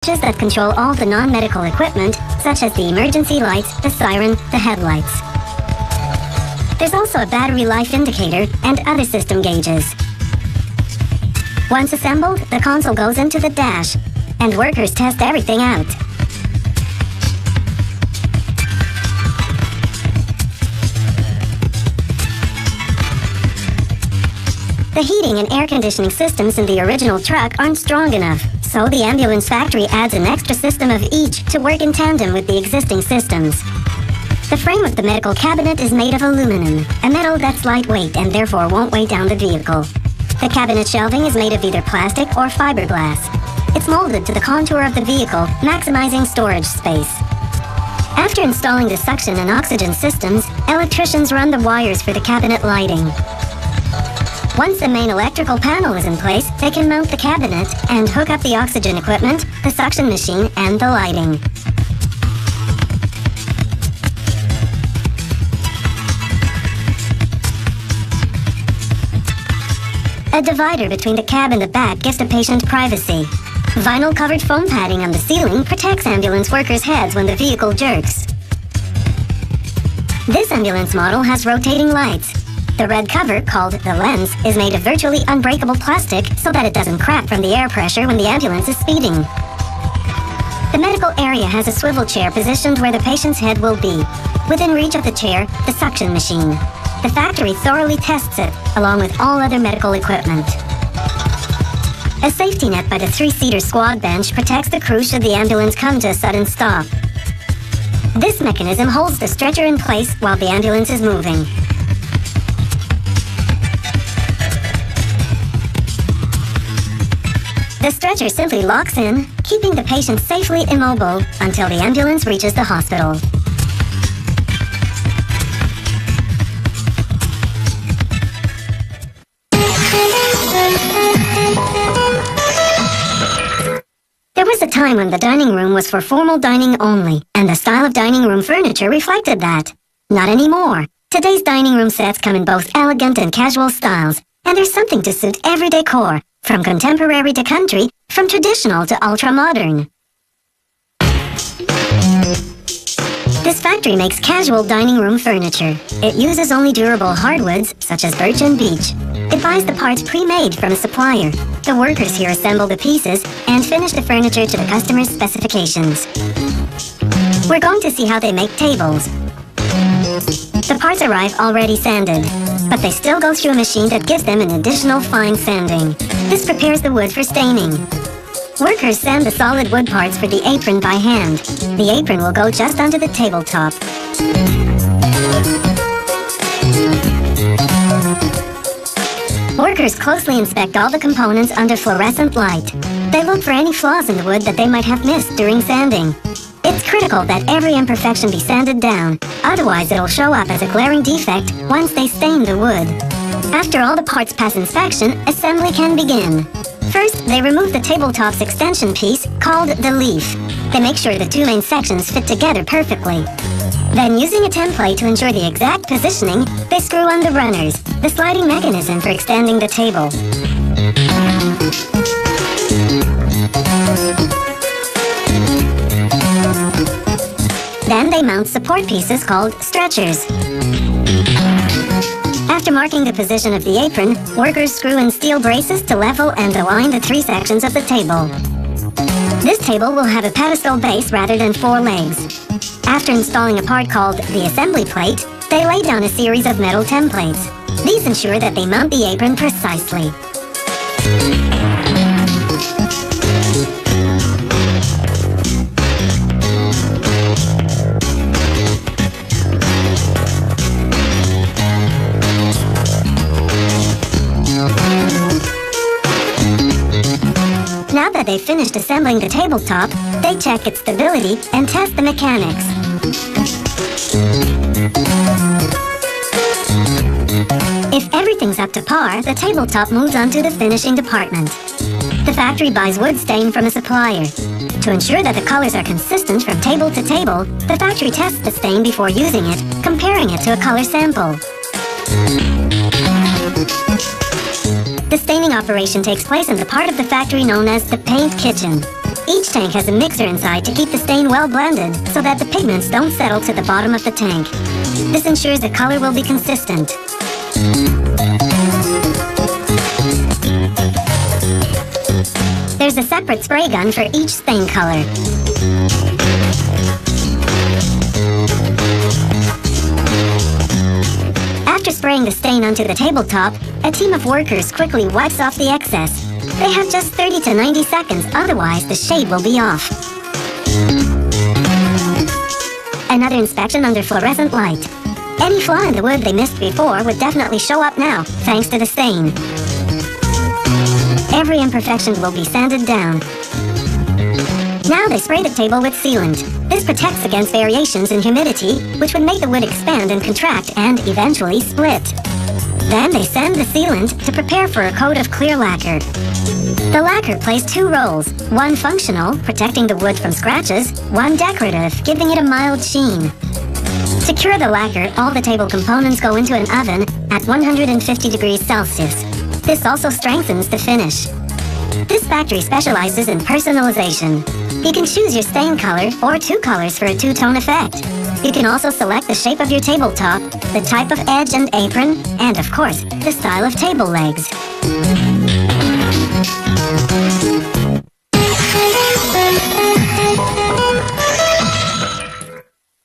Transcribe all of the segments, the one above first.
switches that control all the non-medical equipment, such as the emergency lights, the siren, the headlights. There's also a battery life indicator and other system gauges. Once assembled, the console goes into the dash, and workers test everything out. The heating and air conditioning systems in the original truck aren't strong enough, so the ambulance factory adds an extra system of each to work in tandem with the existing systems. The frame of the medical cabinet is made of aluminum, a metal that's lightweight and therefore won't weigh down the vehicle. The cabinet shelving is made of either plastic or fiberglass. It's molded to the contour of the vehicle, maximizing storage space. After installing the suction and oxygen systems, electricians run the wires for the cabinet lighting. Once the main electrical panel is in place, they can mount the cabinet and hook up the oxygen equipment, the suction machine, and the lighting. A divider between the cab and the back gives the patient privacy. Vinyl-covered foam padding on the ceiling protects ambulance workers' heads when the vehicle jerks. This ambulance model has rotating lights. The red cover, called the lens, is made of virtually unbreakable plastic so that it doesn't crack from the air pressure when the ambulance is speeding. The medical area has a swivel chair positioned where the patient's head will be. Within reach of the chair, the suction machine. The factory thoroughly tests it, along with all other medical equipment. A safety net by the 3-seater squad bench protects the crew should the ambulance come to a sudden stop. This mechanism holds the stretcher in place while the ambulance is moving. The stretcher simply locks in, keeping the patient safely immobile until the ambulance reaches the hospital. There was a time when the dining room was for formal dining only, and the style of dining room furniture reflected that. Not anymore. Today's dining room sets come in both elegant and casual styles, and there's something to suit every decor. From contemporary to country, from traditional to ultra-modern. This factory makes casual dining room furniture. It uses only durable hardwoods, such as birch and beech. It buys the parts pre-made from a supplier. The workers here assemble the pieces and finish the furniture to the customer's specifications. We're going to see how they make tables. The parts arrive already sanded, but they still go through a machine that gives them an additional fine sanding. This prepares the wood for staining. Workers sand the solid wood parts for the apron by hand. The apron will go just under the tabletop. Workers closely inspect all the components under fluorescent light. They look for any flaws in the wood that they might have missed during sanding. It's critical that every imperfection be sanded down, otherwise it'll show up as a glaring defect once they stain the wood. After all the parts pass inspection, assembly can begin. First, they remove the tabletop's extension piece, called the leaf. They make sure the two main sections fit together perfectly. Then, using a template to ensure the exact positioning, they screw on the runners, the sliding mechanism for extending the table. Then they mount support pieces called stretchers. After marking the position of the apron, workers screw in steel braces to level and align the three sections of the table. This table will have a pedestal base rather than four legs. After installing a part called the assembly plate, they lay down a series of metal templates. These ensure that they mount the apron precisely. Now that they've finished assembling the tabletop, they check its stability and test the mechanics. If everything's up to par, the tabletop moves on to the finishing department. The factory buys wood stain from a supplier. To ensure that the colors are consistent from table to table, the factory tests the stain before using it, comparing it to a color sample. The staining operation takes place in the part of the factory known as the paint kitchen. Each Each tank has a mixer inside to keep the stain well blended so that the pigments don't settle to the bottom of the tank. This ensures the color will be consistent. There's a separate spray gun for each stain color. After spraying the stain onto the tabletop, a team of workers quickly wipes off the excess. They have just 30 to 90 seconds, otherwise the shade will be off. Another inspection under fluorescent light. Any flaw in the wood they missed before would definitely show up now, thanks to the stain. Every imperfection will be sanded down. Now they spray the table with sealant. This protects against variations in humidity, which would make the wood expand and contract and eventually split. Then they sand the sealant to prepare for a coat of clear lacquer. The lacquer plays two roles, one functional, protecting the wood from scratches, one decorative, giving it a mild sheen. To cure the lacquer, all the table components go into an oven at 150 degrees Celsius. This also strengthens the finish. This factory specializes in personalization. You can choose your stain color or two colors for a two-tone effect. You can also select the shape of your tabletop, the type of edge and apron, and of course, the style of table legs.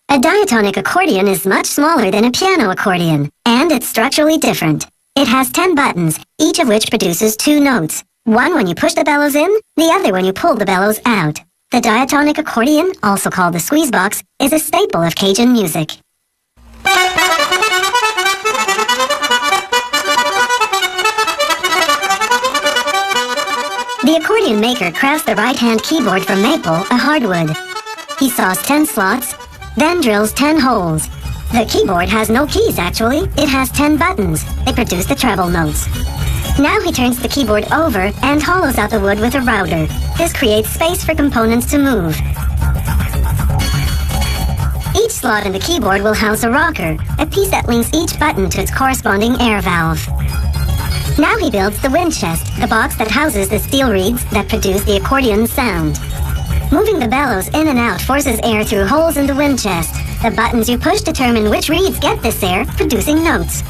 A diatonic accordion is much smaller than a piano accordion, and it's structurally different. It has 10 buttons, each of which produces 2 notes. One when you push the bellows in, the other when you pull the bellows out. The diatonic accordion, also called the squeeze box, is a staple of Cajun music. The accordion maker crafts the right-hand keyboard from maple, a hardwood. He saws 10 slots, then drills 10 holes. The keyboard has no keys, actually. It has 10 buttons. They produce the treble notes. Now he turns the keyboard over and hollows out the wood with a router. This creates space for components to move. Each slot in the keyboard will house a rocker, a piece that links each button to its corresponding air valve. Now he builds the wind chest, the box that houses the steel reeds that produce the accordion's sound. Moving the bellows in and out forces air through holes in the wind chest. The buttons you push determine which reeds get this air, producing notes.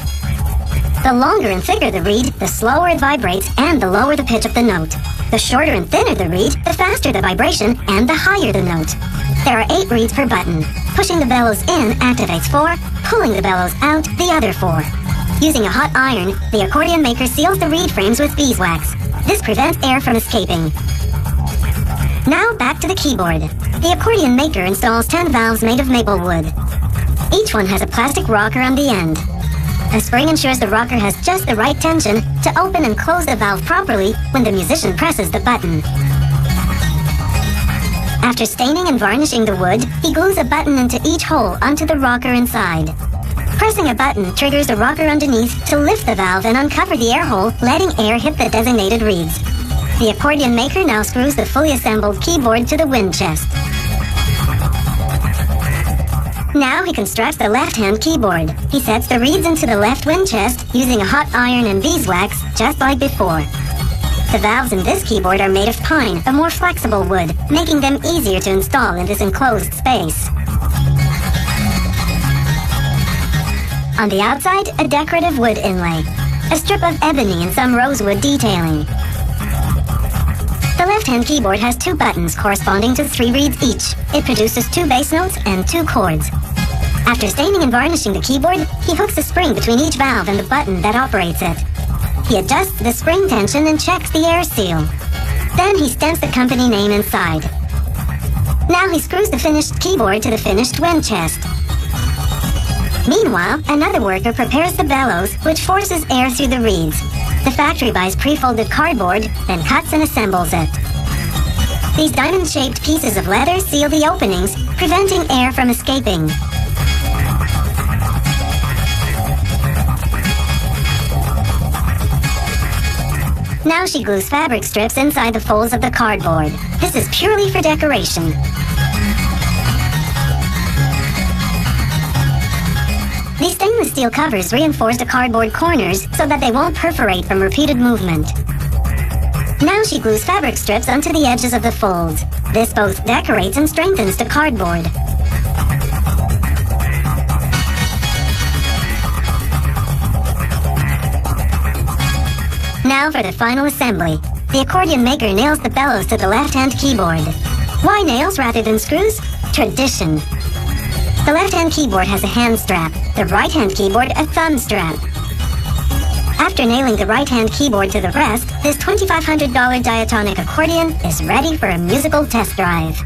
The longer and thicker the reed, the slower it vibrates and the lower the pitch of the note. The shorter and thinner the reed, the faster the vibration and the higher the note. There are 8 reeds per button. Pushing the bellows in activates 4, pulling the bellows out the other 4. Using a hot iron, the accordion maker seals the reed frames with beeswax. This prevents air from escaping. Now back to the keyboard. The accordion maker installs 10 valves made of maple wood. Each one has a plastic rocker on the end. A spring ensures the rocker has just the right tension to open and close the valve properly when the musician presses the button. After staining and varnishing the wood, he glues a button into each hole onto the rocker inside. Pressing a button triggers the rocker underneath to lift the valve and uncover the air hole, letting air hit the designated reeds. The accordion maker now screws the fully assembled keyboard to the wind chest. Now he constructs the left-hand keyboard. He sets the reeds into the left wind chest using a hot iron and beeswax, just like before. The valves in this keyboard are made of pine, a more flexible wood, making them easier to install in this enclosed space. On the outside, a decorative wood inlay, a strip of ebony and some rosewood detailing. The left-hand keyboard has 2 buttons corresponding to 3 reeds each. It produces 2 bass notes and 2 chords. After staining and varnishing the keyboard, he hooks a spring between each valve and the button that operates it. He adjusts the spring tension and checks the air seal. Then he stamps the company name inside. Now he screws the finished keyboard to the finished wind chest. Meanwhile, another worker prepares the bellows, which forces air through the reeds. The factory buys pre-folded cardboard, then cuts and assembles it. These diamond-shaped pieces of leather seal the openings, preventing air from escaping. Now she glues fabric strips inside the folds of the cardboard. This is purely for decoration. These stainless steel covers reinforce the cardboard corners so that they won't perforate from repeated movement. Now she glues fabric strips onto the edges of the folds. This both decorates and strengthens the cardboard. Now for the final assembly. The accordion maker nails the bellows to the left-hand keyboard. Why nails rather than screws? Tradition. The left-hand keyboard has a hand strap, the right-hand keyboard a thumb strap. After nailing the right-hand keyboard to the rest, this $2,500 diatonic accordion is ready for a musical test drive.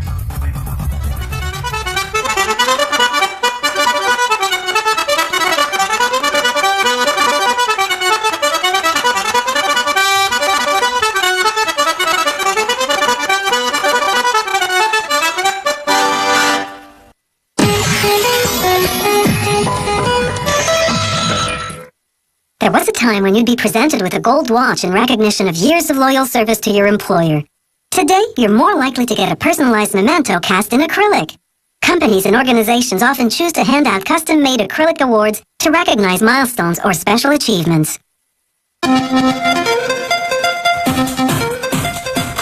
There was a time when you'd be presented with a gold watch in recognition of years of loyal service to your employer. Today, you're more likely to get a personalized memento cast in acrylic. Companies and organizations often choose to hand out custom-made acrylic awards to recognize milestones or special achievements.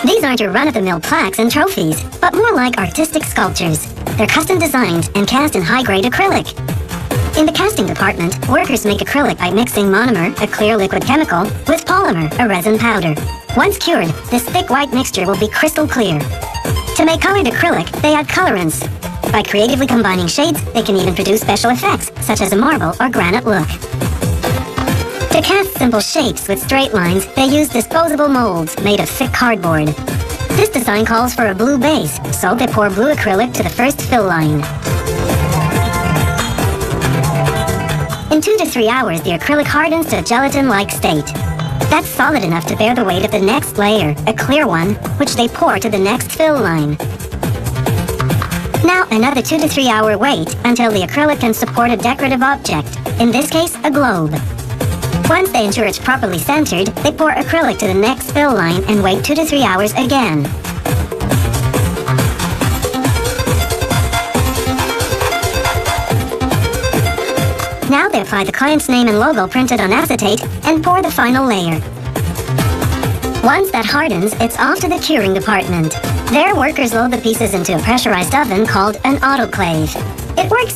These aren't your run-of-the-mill plaques and trophies, but more like artistic sculptures. They're custom designed and cast in high-grade acrylic. In the casting department, workers make acrylic by mixing monomer, a clear liquid chemical, with polymer, a resin powder. Once cured, this thick white mixture will be crystal clear. To make colored acrylic, they add colorants. By creatively combining shades, they can even produce special effects, such as a marble or granite look. To cast simple shapes with straight lines, they use disposable molds made of thick cardboard. This design calls for a blue base, so they pour blue acrylic to the first fill line. In 2 to 3 hours, the acrylic hardens to a gelatin-like state. That's solid enough to bear the weight of the next layer, a clear one, which they pour to the next fill line. Now, another 2 to 3 hour wait until the acrylic can support a decorative object, in this case, a globe. Once they ensure it's properly centered, they pour acrylic to the next fill line and wait 2 to 3 hours again. Now they apply the client's name and logo printed on acetate and pour the final layer. Once that hardens, it's off to the curing department. There, workers load the pieces into a pressurized oven called an autoclave. It works